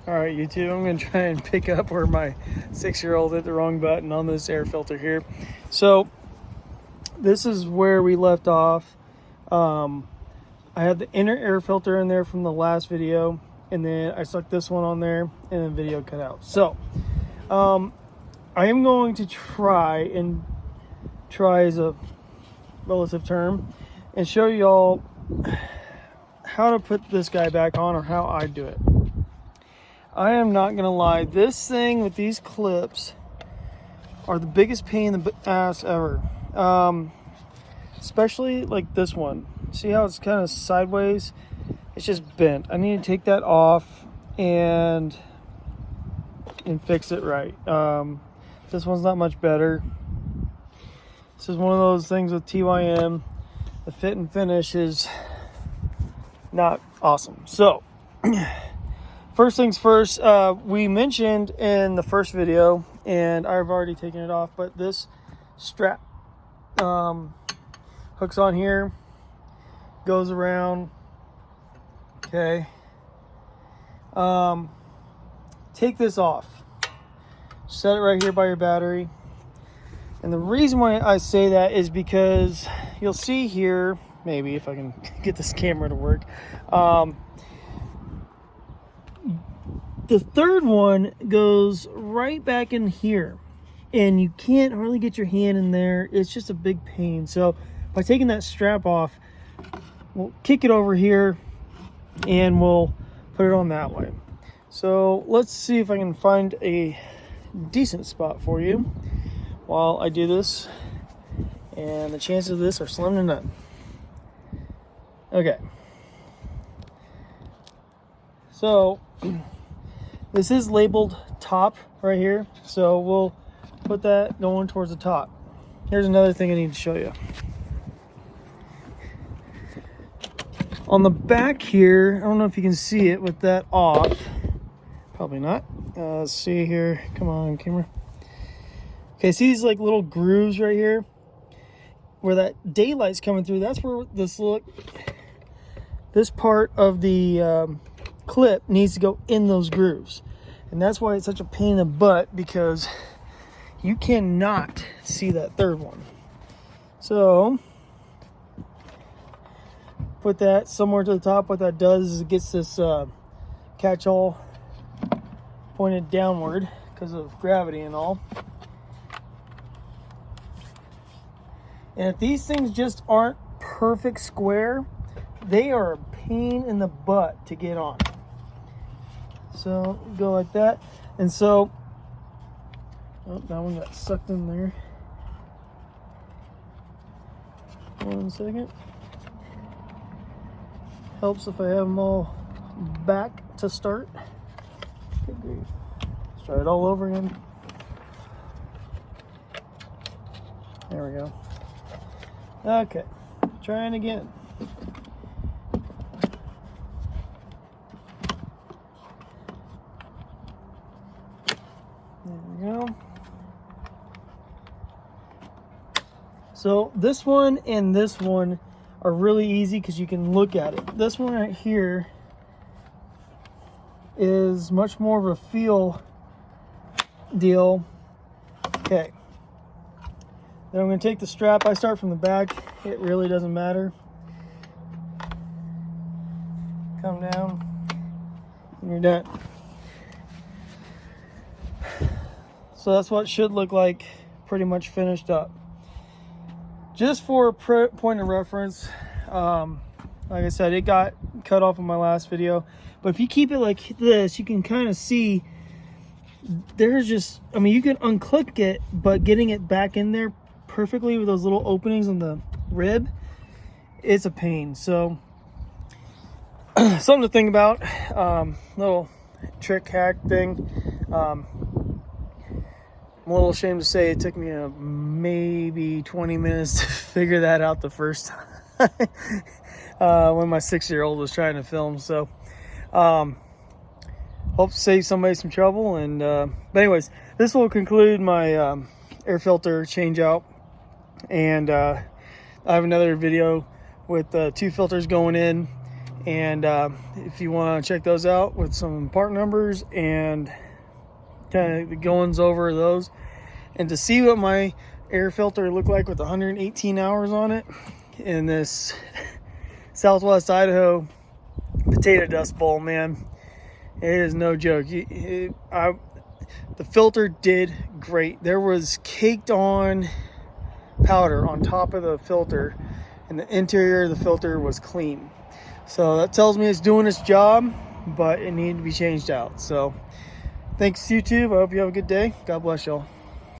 Alright YouTube, I'm going to try and pick up where my 6-year-old hit the wrong button on this air filter here. So this is where we left off. I had the inner air filter in there from the last video, and then I stuck this one on there, and then video cut out. So I am going to try is a relative term, and show y'all how to put this guy back on, or how I do it. I am not gonna lie, this thing with these clips are the biggest pain in the ass ever. Especially like this one. See how it's kind of sideways? It's just bent. I need to take that off and fix it right. This one's not much better. This is one of those things with TYM. The fit and finish is not awesome. So first things first, we mentioned in the first video, and I've already taken it off, but this strap hooks on here, goes around. Okay. Take this off. Set it right here by your battery. And the reason why I say that is because you'll see here, maybe if I can get this camera to work, the third one goes right back in here, and you can't hardly get your hand in there. It's just a big pain. So by taking that strap off, we'll kick it over here and we'll put it on that way. So let's see if I can find a decent spot for you while I do this, and the chances of this are slim to none. Okay, so this is labeled top right here, so we'll put that going towards the top. Here's another thing I need to show you. On the back here, I don't know if you can see it with that off. Probably not. Let's see here. Come on, camera. Okay, see these like little grooves right here? Where that daylight's coming through, that's where this part of the clip needs to go in those grooves. And that's why it's such a pain in the butt, because you cannot see that third one. So put that somewhere to the top. What that does is it gets this catch-all pointed downward because of gravity and all. And if these things just aren't perfect square, they are a pain in the butt to get on. So go like that. And so, oh, that one got sucked in there. 1 second. Helps if I have them all back to start. Good grief. Let's try it all over again. There we go. Okay, trying again. There we go. So this one and this one are really easy because you can look at it. This one right here is much more of a feel deal. Okay. Then I'm going to take the strap. I start from the back. It really doesn't matter. Come down and you're done. So that's what it should look like, pretty much finished up. Just for a point of reference, like I said, it got cut off in my last video. But if you keep it like this, you can kind of see there's just, I mean, you can unclick it, but getting it back in there perfectly with those little openings on the rib, it's a pain. So something to think about. Little trick hack thing. I'm a little ashamed to say it took me maybe 20 minutes to figure that out the first time when my 6-year-old was trying to film. So hope to save somebody some trouble. And but anyways, this will conclude my air filter change out. And I have another video with 2 filters going in And if you want to check those out with some part numbers and kind of the goings over those, and to see what my air filter looked like with 118 hours on it in this Southwest Idaho potato dust bowl, man, it is no joke. The filter did great. There was caked on powder on top of the filter, and the interior of the filter was clean. So that tells me it's doing its job, but it needed to be changed out. So thanks, YouTube. I hope you have a good day. God bless y'all.